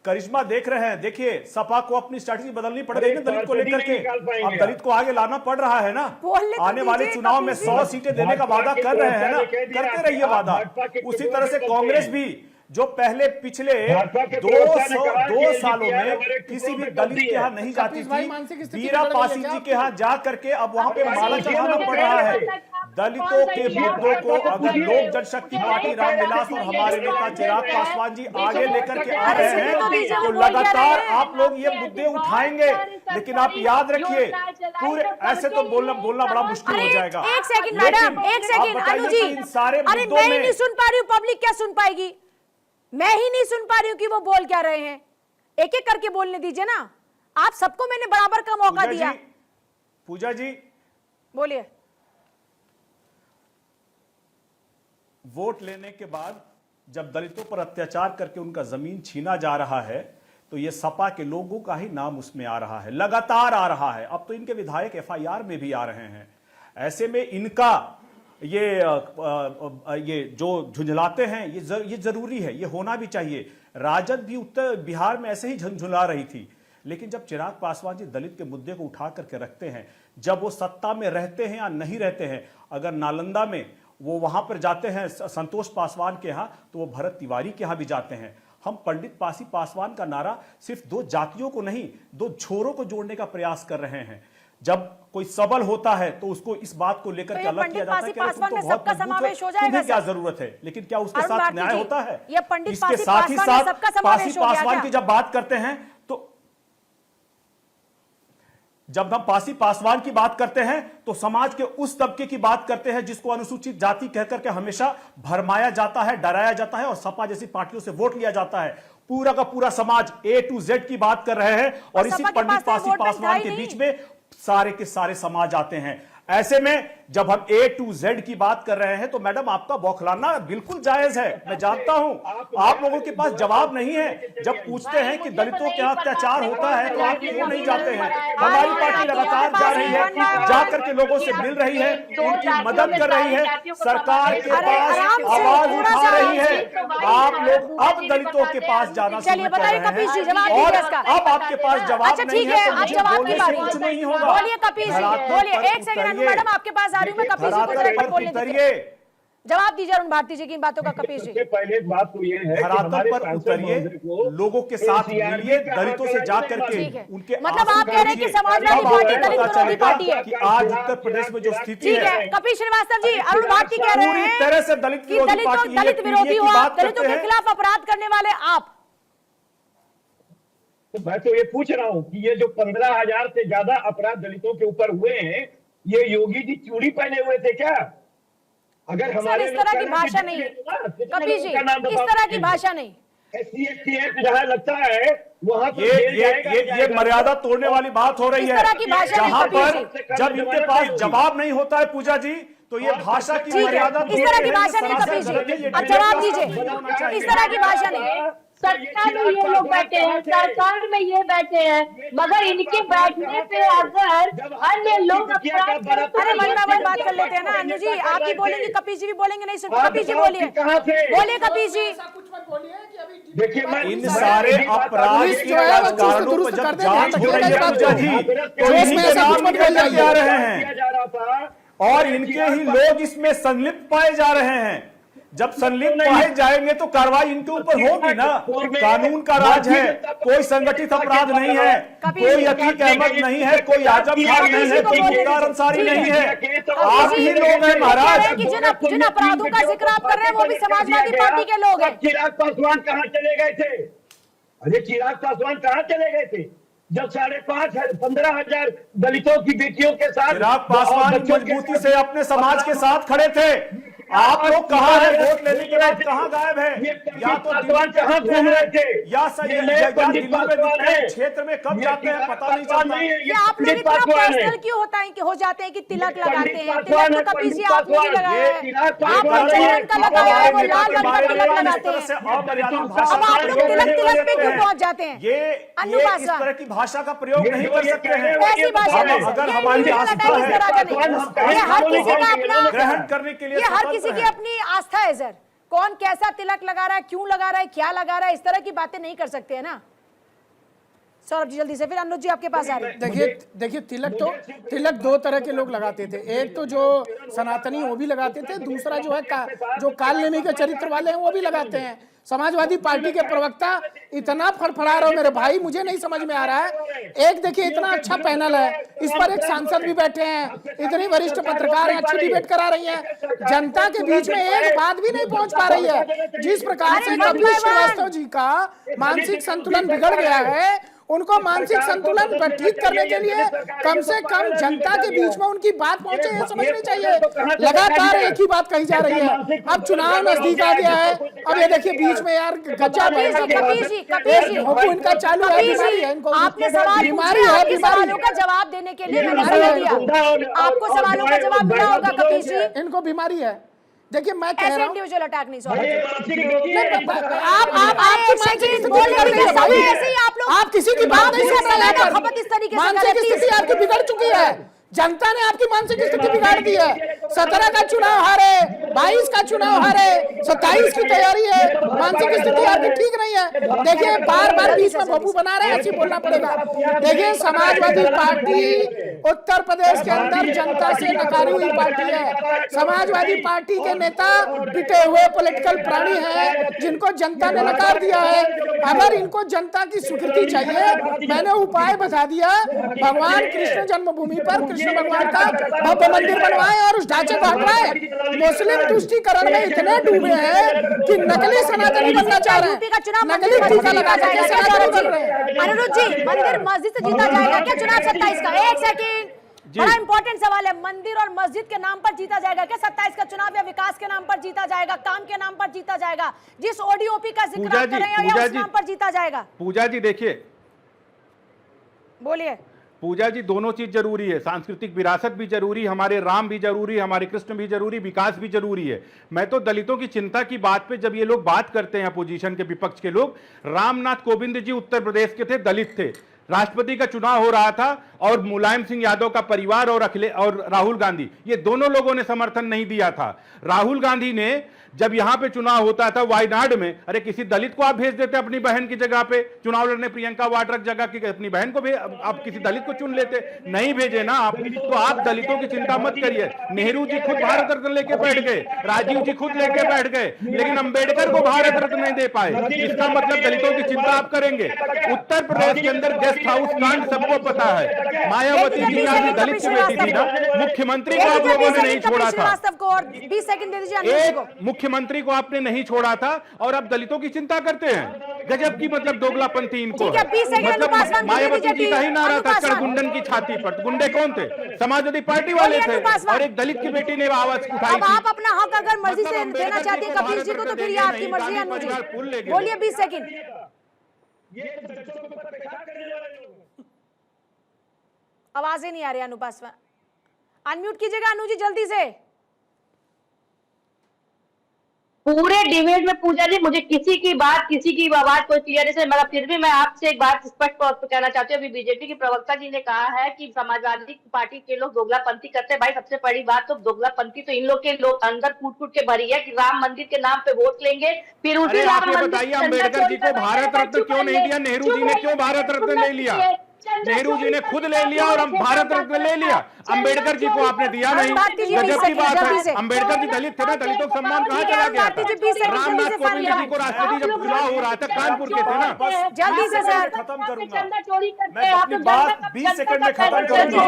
करिश्मा देख रहे हैं। देखिए, सपा को अपनी स्ट्रैटेजी बदलनी पड़ रही है दलित को लेकर के। अब दलित को आगे लाना पड़ रहा है ना। आने वाले चुनाव में 100 सीटें देने का वादा कर रहे हैं ना, करते रहिए वादा। उसी तरह से कांग्रेस भी, जो पहले पिछले 2 सालों में किसी भी दलित के यहाँ नहीं जाती थी, वीरा पासी जी के यहाँ जा करके अब वहां पे माला चढ़ाना पड़ रहा है। दलितों के मुद्दों को अगर लोक जनशक्ति पार्टी रामविलास और हमारे नेता चिराग पासवान जी आगे लेकर के आ रहे हैं तो लगातार आप लोग ये मुद्दे उठाएंगे। लेकिन आप याद रखिए, पूरे ऐसे तो बोलना बड़ा मुश्किल हो जाएगा। एक सेकंड मैडम, एक सेकंड अनु जी, अरे मैं ही नहीं सुन पा रही हूँ, पब्लिक क्या सुन पाएगी? मैं ही नहीं सुन पा रही हूँ कि वो बोल क्या रहे हैं। एक एक करके बोलने दीजिए ना, आप सबको मैंने बराबर का मौका दिया। पूजा जी बोलिए। वोट लेने के बाद जब दलितों पर अत्याचार करके उनका जमीन छीना जा रहा है तो ये सपा के लोगों का ही नाम उसमें आ रहा है, लगातार आ रहा है। अब तो इनके विधायक एफआईआर में भी आ रहे हैं। ऐसे में इनका ये जो झुंझलाते हैं ये जरूरी है, ये होना भी चाहिए। राजद भी उत्तर बिहार में ऐसे ही झुंझुला रही थी, लेकिन जब चिराग पासवान जी दलित के मुद्दे को उठा करके रखते हैं, जब वो सत्ता में रहते हैं या नहीं रहते हैं, अगर नालंदा में वो वहां पर जाते हैं संतोष पासवान के यहाँ, तो वो भरत तिवारी के यहाँ भी जाते हैं। हम पंडित पासी पासवान का नारा सिर्फ 2 जातियों को नहीं, 2 छोरों को जोड़ने का प्रयास कर रहे हैं। जब कोई सबल होता है तो उसको इस बात को लेकर के अलग किया जाता है कि तुम तो बहुत मजबूत हो, तुम्हें क्या जरूरत है। लेकिन क्या उसके साथ न्याय होता है? इसके साथ ही साथ पासी पासवान की जब बात करते हैं तो जब हम पासी पासवान की बात करते हैं तो समाज के उस तबके की बात करते हैं जिसको अनुसूचित जाति कहकर के हमेशा भरमाया जाता है, डराया जाता है और सपा जैसी पार्टियों से वोट लिया जाता है। पूरा का पूरा समाज A to Z की बात कर रहे हैं और इसी पंडित पासी पासवान के बीच में सारे के सारे समाज आते हैं। ऐसे में जब हम A to Z की बात कर रहे हैं तो मैडम आपका बौखलाना बिल्कुल जायज है। मैं जानता हूं आप लोगों के पास जवाब नहीं है। जब पूछते हैं कि दलितों के अत्याचार होता है तो आप क्यों नहीं जाते हैं? हमारी पार्टी लगातार जा रही है, जाकर के लोगों से मिल रही है, उनकी मदद कर रही है, सरकार के पास आवाज उठा रही है। आप लोग अब दलितों के पास जाना शुरू कर रहे हैं और अब आपके पास जवाब नहीं है तो मुझे बोलने से कुछ नहीं होगा। बोलिए कपील जी, बोलिए। एक सेकंड मैडम, आपके पास आ रही हूं मैं। कपील जी को बोलने दीजिए, जवाब दीजिए अरुण भारती जी की इन बातों का। कपील जी, पहले बात तो ये है कि धरातल पर उतरिए, लोगों के साथ मिलिए, दलितों से जाकर के उनके मतलब आप कह रहे हैं कि समाजवादी पार्टी दलित विरोधी पार्टी है कि आज उत्तर प्रदेश में जो स्थिति है। कपिल श्रीवास्तव जी, अरुण भारती कह रहे हैं पूरी तरह से दलित विरोधी पार्टी, दलित विरोधी हो आप, दलितों के खिलाफ अपराध करने वाले आप। तो मैं तो ये पूछ रहा हूँ कि ये जो 15,000 से ज्यादा अपराध दलितों के ऊपर हुए हैं, ये योगी जी चूड़ी पहने हुए थे क्या? अगर हमारे इस तरह की भाषा नहीं है कपील जी, इस तरह की भाषा नहीं। SC जहाँ लगता है वहाँ ये मर्यादा तोड़ने वाली बात हो रही है, जहाँ पर जब इनके पास जवाब नहीं होता है पूजा जी, तो ये भाषा की मर्यादा इस तरह की भाषा नहीं कपील जी, अब जवाब दीजिए। इस तरह की भाषा नहीं। सरकार में ये लोग बैठे हैं, सरकार में ये बैठे हैं, मगर इनके बैठने पे अगर अन्य लोग अरे मन बात कर लेते हैं ना। अनु जी आप ही बोलेंगे, कपील जी भी बोलेंगे, नहीं सुन। कपील जी बोलिए, बोलिए कपील जी। देखिए इन सारे अपराध के कारणों पर जब जांच हो रही है पूजा जी, तो इन्हीं के नाम निकल के आ रहे हैं और इनके ही लोग इसमें संलिप्त पाए जा रहे हैं। जब संलिप्त पाए जाएंगे तो कार्रवाई इनके ऊपर होगी ना। कानून का राज है, कोई संगठित अपराध नहीं है, कोई अतीक अहमद नहीं है, कोई आजम खान नहीं है, कोई मुख्तार अंसारी नहीं है, आप ही लोग हैं महाराज। जिन अपराधों का जिक्र आप कर रहे हैं वो भी समाजवादी पार्टी के लोग हैं। चिराग पासवान कहाँ चले गए थे? अरे चिराग पासवान कहाँ चले गए थे जब 15,000 दलितों की बेटियों के साथ चिराग पासवान मजबूती से अपने समाज के साथ खड़े थे। आप लोग कहाँ है? वोट लेने के बाद कहाँ गायब है? या तो कहाँ घूम रहे थे या क्षेत्र में कब जाते हैं पता नहीं चलता। ये आप लोग इतना पर्सनल क्यों होता है कि हो जाते हैं कि तिलक लगाते हैं? तिलक तो कभी से आपने नहीं लगाया है, आप चंदन का लगाया है, वो लाल रंग का तिलक लगाते हैं। अब आप लोग तिलक पे क्यों पहुंच जाते हैं? ये इस तरह की भाषा का प्रयोग नहीं कर सकते हैं। ऐसी भाषा अगर हमारी आस्था है हर किसी का अपना ग्रहण करने के लिए, ये हर किसी की अपनी आस्था है सर। कौन कैसा तिलक लगा रहा है, क्यों लगा रहा है, क्या लगा रहा है, इस तरह की बातें नहीं कर सकते है ना। सौरभ जी जल्दी से, फिर अनुज जी आपके पास आ रहे हैं। देखिए तिलक दो तरह के लोग लगाते थे। एक तो जो सनातनी वो भी लगाते थे, दूसरा जो है जो कालनेमी के चरित्र वाले हैं वो भी लगाते हैं। समाजवादी पार्टी के प्रवक्ता इतना फड़फड़ा रहे हो मेरे भाई, मुझे नहीं समझ में आ रहा है। एक देखिए इतना अच्छा पैनल है, इस पर एक सांसद भी बैठे हैं, इतनी वरिष्ठ पत्रकार हैं, अच्छी डिबेट करा रही हैं, जनता के बीच में एक बात भी नहीं पहुंच पा रही है। जिस प्रकार से कपिल श्रीवास्तव जी का मानसिक संतुलन बिगड़ गया है, उनको मानसिक संतुलन पर ठीक करने के लिए कम से कम जनता के बीच में उनकी बात पहुंचे, ये समझनी चाहिए। लगातार एक ही बात कही जा रही है। अब चुनाव नजदीक आ गया है, अब ये देखिए बीच में यार गजा कपिल जी, इनका चालू है, बीमारी है इनको, आपने सवाल बीमारी है, पूछे, सवालों का जवाब देने के लिए मैंने समय दिया, आपको सवालों का जवाब मिला होगा कपिल जी। इनको बीमारी है। देखिए मैं कह ऐसे रहा हूँ इंडिविजुअल अटैक नहीं, सॉरी आप किसी की बात नहीं सुन रहे हैं। खपत इस तरीके से मानसिक स्थिति आपकी बिगड़ चुकी है, जनता ने आपकी मानसिक स्थिति बिगाड़ दी है। 17 का चुनाव हारे, 22 का चुनाव हारे, 27 की तैयारी है, मानसिक स्थिति आपकी ठीक नहीं है। देखिए बार बार बीच में बबू बना रहे हैं, ऐसे बोलना पड़ेगा। देखिए समाजवादी पार्टी उत्तर प्रदेश के अंदर जनता से नकारी हुई पार्टी है। समाजवादी पार्टी के नेता पिटे हुए पॉलिटिकल प्राणी हैं, जिनको जनता ने नकार दिया है। अगर इनको जनता की स्वीकृति चाहिए, मैंने उपाय बता दिया, भगवान कृष्ण जन्मभूमि पर कृष्ण भगवान का भव्य मंदिर बनवाए और उस ढांचे को हटवाए। मुस्लिम तुष्टीकरण में इतने डूबे हैं कि नकली सनातनी बनना चाह रहे हैं, नकली टीका लगा करके सनातनी बन रहे हैं। अनुरुद्ध जी, मंदिर मस्जिद से जीता जाएगा क्या चुनाव 27 का? एक सेकंड, बड़ा इंपॉर्टेंट सवाल है। मंदिर और मस्जिद के नाम पर जीता जाएगा क्या 27 का चुनाव, या विकास के नाम पर जीता जाएगा, काम के नाम पर जीता जाएगा, जिस ओडीओपी का जिक्र आप कर रहे हैं या उस नाम पर जीता जाएगा? पूजा जी देखिए, बोलिए। पूजा जी दोनों चीज जरूरी है, सांस्कृतिक विरासत भी जरूरी, हमारे राम भी जरूरी, हमारे कृष्ण भी जरूरी, विकास भी जरूरी है। मैं तो दलितों की चिंता की बात पे जब ये लोग बात करते हैं अपोजिशन के विपक्ष के लोग, रामनाथ कोविंद जी उत्तर प्रदेश के थे, दलित थे, राष्ट्रपति का चुनाव हो रहा था और मुलायम सिंह यादव का परिवार और राहुल गांधी, ये दोनों लोगों ने समर्थन नहीं दिया था। राहुल गांधी ने जब यहां पे चुनाव होता था वायनाड में, अरे किसी दलित को आप भेज देते अपनी बहन की जगह पे चुनाव लड़ने, प्रियंका वाड्रा की जगह की अपनी बहन को आप किसी दलित को चुन लेते, नहीं भेजे ना आप। तो आप दलितों की चिंता मत करिए। नेहरू जी खुद भारत रत्न लेके बैठ गए, राजीव जी खुद लेके बैठ गए, लेकिन अंबेडकर को भारत रत्न नहीं दे पाए। इसका मतलब दलितों की चिंता आप करेंगे। उत्तर प्रदेश के अंदर गेस्ट हाउस कांड सबको पता है। मायावती जी आपकी दलित की बेटी थी ना, मुख्यमंत्री को आप लोगों ने नहीं छोड़ा था, 20 सेकंड दे दीजिए। मुख्यमंत्री को आपने नहीं छोड़ा था और अब दलितों की चिंता करते हैं। गजब की मतलब दोगलापंथी इनको है। मतलब मायावती जी का ही नारा था कड़गुंडन की छाती पर। गुंडे कौन थे? समाजवादी पार्टी वाले थे और एक दलित की बेटी ने आवाज उठाई। अब आप अपना हक अगर मर्जी से देना चाहते हैं कपिल जी को, तो फिर ये आपकी मर्जी है। अनुज जी बोलिए 20 सेकंड। आवाजें नहीं आ रही अनुपासवा, अनम्यूट कीजिएगा अनुज जी जल्दी से। पूरे डिबेट में पूजा जी मुझे किसी की आवाज कोई क्लियर नहीं, मगर फिर भी मैं आपसे एक बात स्पष्ट तौर पर कहना चाहती हूँ। अभी बीजेपी के प्रवक्ता जी ने कहा है कि समाजवादी पार्टी के लोग दोगलापंथी करते हैं। भाई सबसे बड़ी बात तो दोगलापंथी तो इन लोग के लोग अंदर कूट के भरी है कि राम मंदिर के नाम पे वोट लेंगे, फिर उसी राम मंदिर बताइए अम्बेडकर जी को भारत रत्न क्यों नहीं दिया? नेहरू जी ने क्यों भारत रत्न ले लिया? नेहरू जी ने खुद ले लिया और हम भारत रत्न ले लिया, अम्बेडकर जी को आपने दिया नहीं। गजब की बात है। अम्बेडकर जी दलित थे ना, दलितों का सम्मान कहाँ चला गया था? रामनाथ कोविंद जी को राष्ट्रपति जब चुनाव हो रहा था कानपुर के थे ना। जल्दी से सर खत्म करूंगा चंदा चोरी करते मैं, अपनी बात 20 सेकंड में खत्म करूंगा।